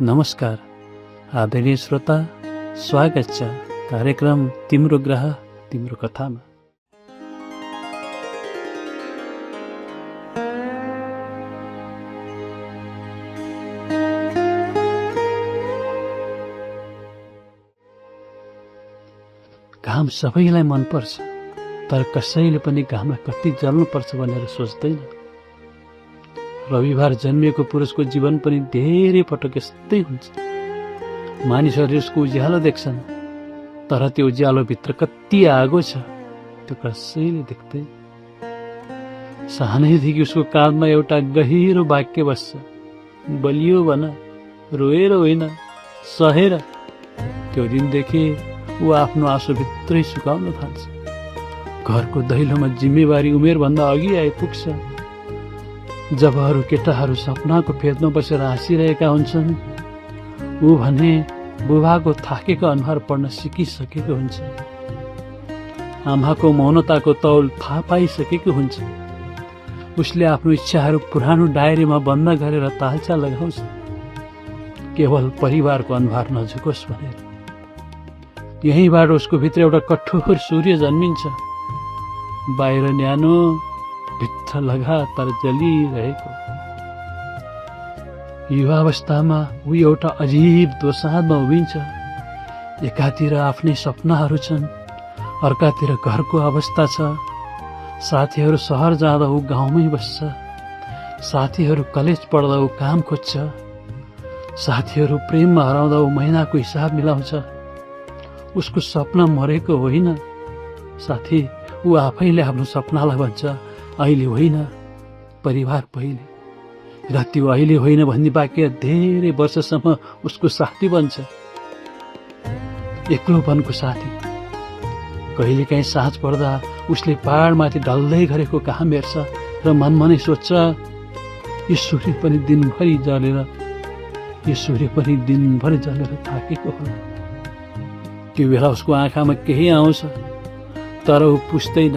नमस्कार आदरणीय श्रोता, स्वागत छ कार्यक्रम तिम्रो ग्रह तिम्रो कथामा। घाम सबैलाई मनपर्छ, तर कसैले पनि घामलाई कति जल्नुपर्छ भनेर सोच्दैन। रविवार जन्मिएको पुरुषको जीवन पनि धेरै पटक यस्तै हुन्छ। मानिसहरूले उसको उज्यालो देख्छन्, तर त्यो उज्यालोभित्र कति आगो छ त्यो कसैले देख्दैन। सानैदेखि उसको काँधमा एउटा गहिरो वाक्य बस्छ, बलियो भन, रोएर होइन सहेर। त्यो दिनदेखि ऊ आफ्नो आँसुभित्रै सुकाउन थाल्छ। घरको दैलोमा जिम्मेवारी उमेरभन्दा अघि आइपुग्छ। जब अरू केटाहरू सपनाको फेदमा बसेर हाँसिरहेका हुन्छन्, ऊ भने बुबाको थाकेको अनुहार पढ्न सिकिसकेको हुन्छ। आमाको मौनताको तौल थाहा पाइसकेको हुन्छ। उसले आफ्नो इच्छाहरू पुरानो डायरीमा बन्द गरेर तालचा लगाउँछ, केवल परिवारको अनुहार नझुकोस् भनेर। यहीँबाट उसको भित्र एउटा कठोर सूर्य जन्मिन्छ। बाहिर न्यानो, भित्र लगातार जलिरहेको। युवावस्थामा ऊ एउटा अजीब दोसाँधमा उभिन्छ। एकातिर आफ्नै सपनाहरू छन्, अर्कातिर घरको अवस्था छ। साथीहरू सहर जाँदा ऊ गाउँमै बस्छ। साथीहरू कलेज पढ्दा ऊ काम खोज्छ। साथीहरू प्रेममा हराउँदा ऊ महिनाको हिसाब मिलाउँछ। उसको सपना मरेको होइन साथी, ऊ आफैले आफ्नो सपनालाई भन्छ अहिले होइन, परिवार पहिले। र त्यो अहिले होइन भन्ने वाक्य धेरै वर्षसम्म उसको साथी बन्छ, एक्लोपनको साथी। कहिलेकाहीँ साँझ पर्दा उसले पहाडमाथि ढल्दै गरेको घाम हेर्छ र मनमा नै सोच्छ, यो सूर्य पनि दिनभरि जलेर थाकेको होला। त्यो बेला उसको आँखामा केही आउँछ, तर ऊ पुस्दैन,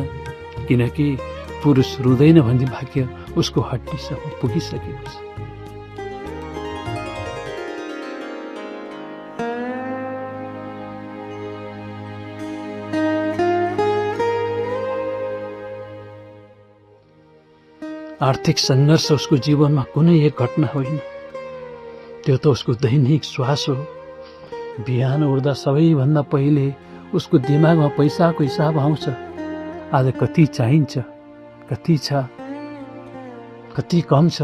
किनकि पुरुष रुँदैन भन्ने वाक्य उसको हड्डीसम्म पुगिसकेको छ। आर्थिक सङ्घर्ष उसको जीवनमा कुनै एक घटना होइन, त्यो त उसको दैनिक श्वास हो। बिहान उठ्दा सबैभन्दा पहिले उसको दिमागमा पैसाको हिसाब आउँछ। आज कति चाहिन्छ, कति छ, कति कम छ,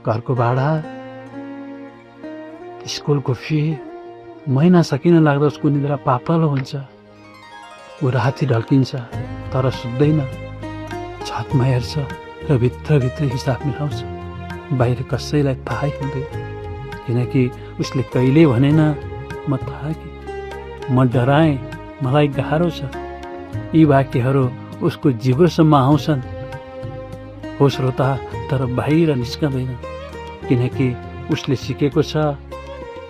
घरको भाडा, स्कुलको फी। महिना सकिन लाग्दा उसको निद्रा पातलो हुन्छ। ऊ राति ढल्किन्छ, तर सुत्दैन। छतमा हेर्छ र भित्रभित्र हिसाब मिलाउँछ। बाहिर कसैलाई थाहै हुँदैन, किनकि उसले कहिले भनेन म थाकेँ, म डराएँ, मलाई गाह्रो छ। यी वाक्यहरू उसको जिब्रोसम्म आउँछन्। हो श्रोता, तर बाहिर निस्कँदैन, किनकि उसले सिकेको छ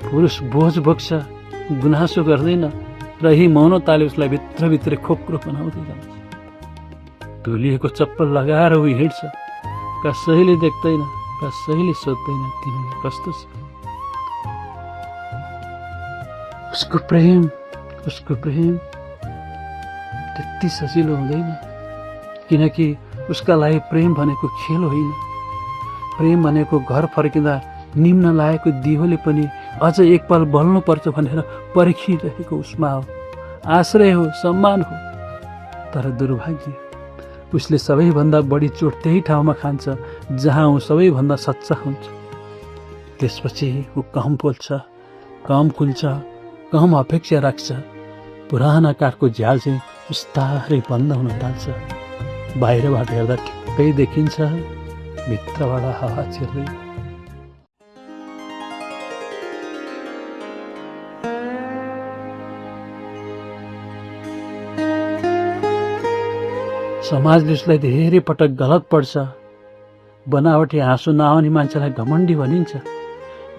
पुरुष बोझ बोक्छ, गुनासो गर्दैन, र यही मौनताले उसलाई भित्रभित्र खोक्रो बनाउँदै जान्छ। धुलिएको चप्पल लगाएर ऊ हिँड्छ। कसैले देख्दैन, कसैले सोध्दैन तिमीले कस्तो छ। उसको प्रेम त्यति सजिलो हुँदैन, किनकि उसका लागि प्रेम भनेको खेल होइन। प्रेम भनेको घर फर्किँदा निम्न लागेको दियोले पनि अझ एक पल बल्नुपर्छ भनेर पर्खिरहेको उसमा हो। आश्रय हो, सम्मान हो। तर दुर्भाग्य, उसले सबैभन्दा बढी चोट त्यही ठाउँमा खान्छ जहाँ ऊ सबैभन्दा सच्चा हुन्छ। त्यसपछि ऊ कम बोल्छ, कम खुल्छ, कम अपेक्षा राख्छ। पुराना काठको झ्याल चाहिँ बिस्तारै बन्द हुन थाल्छ। बाहिरबाट हेर्दा ठिक्कै देखिन्छ, भित्रबाट हावा छिर्दै। समाजले उसलाई धेरै पटक गलत पढ्छ। बनावटी हाँसो नआउने मान्छेलाई घमण्डी भनिन्छ।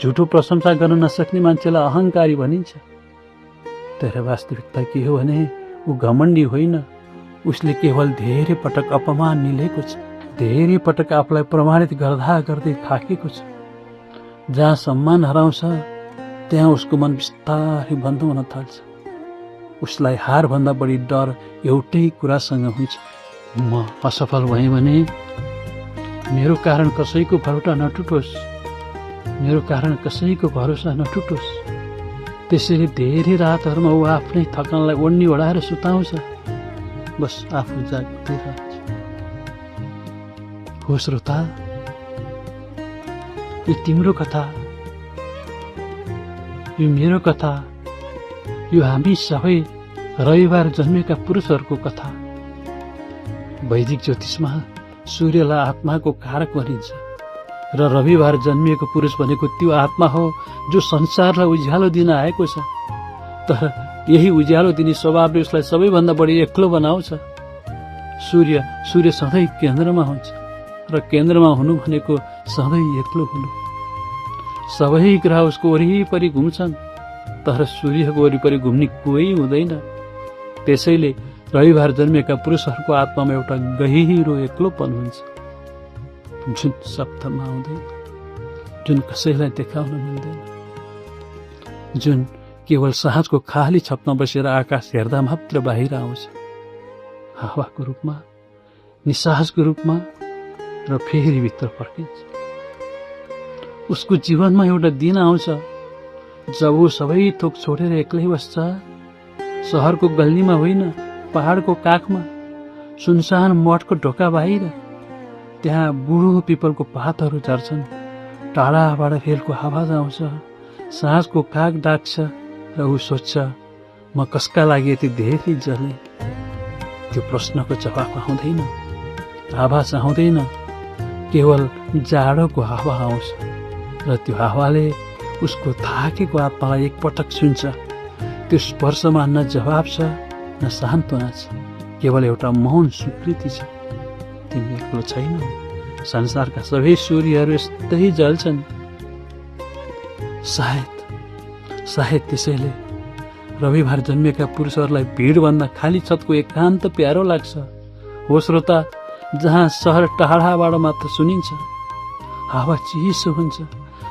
झुटो प्रशंसा गर्न नसक्ने मान्छेलाई अहङ्कारी भनिन्छ। तर वास्तविकता के हो भने ऊ घमण्डी होइन, उसले केवल धेरै पटक अपमान मिलेको छ। धेरै पटक आफूलाई प्रमाणित गर्दा गर्दै थाकेको छ। जहाँ सम्मान हराउँछ त्यहाँ उसको मन बिस्तारै बन्द हुन थाल्छ। उसलाई हारभन्दा बढी डर एउटै कुरासँग हुन्छ, म असफल भएँ भने मेरो कारण कसैको भरोसा नटुटोस्, मेरो कारण कसैको भरोसा नटुटोस्। त्यसैले धेरै रातहरूमा ऊ आफ्नै थकानलाई ओढ्नी ओढाएर सुताउँछ, बस आफू जाग्दै रहन्छ। हो श्रोता, यो तिम्रो कथा, यो मेरो कथा, यो हामी सबै रविवार जन्मेका पुरुषहरूको कथा। वैदिक ज्योतिषमा सूर्यलाई आत्माको कारक भनिन्छ र रविवार जन्मिएको पुरुष भनेको त्यो आत्मा हो जो संसारलाई उज्यालो दिन आएको छ। तर यही उज्यालो दिने स्वभावले उसलाई सबैभन्दा बढी एक्लो बनाउँछ। सूर्य सधैँ केन्द्रमा हुन्छ र केन्द्रमा हुनु भनेको सधैँ एक्लो हुनु। सबै ग्रह उसको वरिपरि घुम्छन्, तर सूर्यको वरिपरि घुम्ने कोही हुँदैन। त्यसैले रविवार जन्मेका पुरुषहरूको आत्मामा एउटा गहिरो एक्लोपन हुन्छ, जुन शब्दमा आउँदैन, जुन कसैलाई देखाउन मिल्दैन, जुन केवल साँझको खाली छतमा बसेर आकाश हेर्दा मात्र बाहिर आउँछ, हावाको रूपमा, निश्वासको रूपमा, र फेरि भित्र फर्किन्छ। उसको जीवनमा एउटा दिन आउँछ जब ऊ सबै थोक छोडेर एक्लै बस्छ, सहरको गल्लीमा होइन, पहाडको काखमा, सुनसान मठको ढोका बाहिर। त्यहाँ बुढो पिपलको पातहरू झर्छन्, टाढाबाट रेलको आवाज आउँछ, साँझको काग डाक्छ र ऊ सोध्छ, म कसका लागि यति धेरै जले? त्यो प्रश्नको जवाफ आउँदैन, आवाज आउँदैन, केवल जाडोको हावा आउँछ र त्यो हावाले उसको थाकेको आत्मालाई एकपटक छुन्छ। त्यो स्पर्शमा न जवाब छ न सान्त्वना छ, केवल एउटा मौन स्वीकृति छ, तिमी एक्लो छैनौ, संसारका सबै सूर्यहरू यस्तै जल्छन्। सायद त्यसैले रविवार जन्मेका पुरुषहरूलाई भिडभन्दा खाली छतको एकान्त प्यारो लाग्छ। हो श्रोता, जहाँ सहर टाढाबाट मात्र सुनिन्छ, हावा चिसो हुन्छ,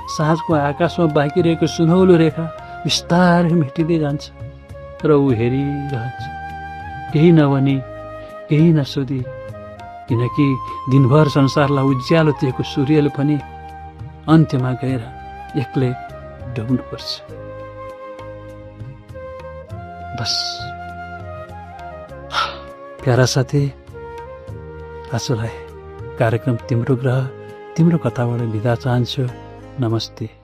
साँझको आकाशमा बाँकिरहेको सुनौलो रेखा बिस्तारै मेटिँदै जान्छ र ऊ हेरिरहन्छ, केही नभनी, केही नसोधी, किनकि दिनभर संसारलाई उज्यालो दिएको सूर्यले पनि अन्त्यमा गएर एक्लै डुब्नुपर्छ। बस प्यारा साथी, आजलाई कार्यक्रम तिम्रो ग्रह तिम्रो कथाबाट बिदा चाहन्छु। नमस्ते।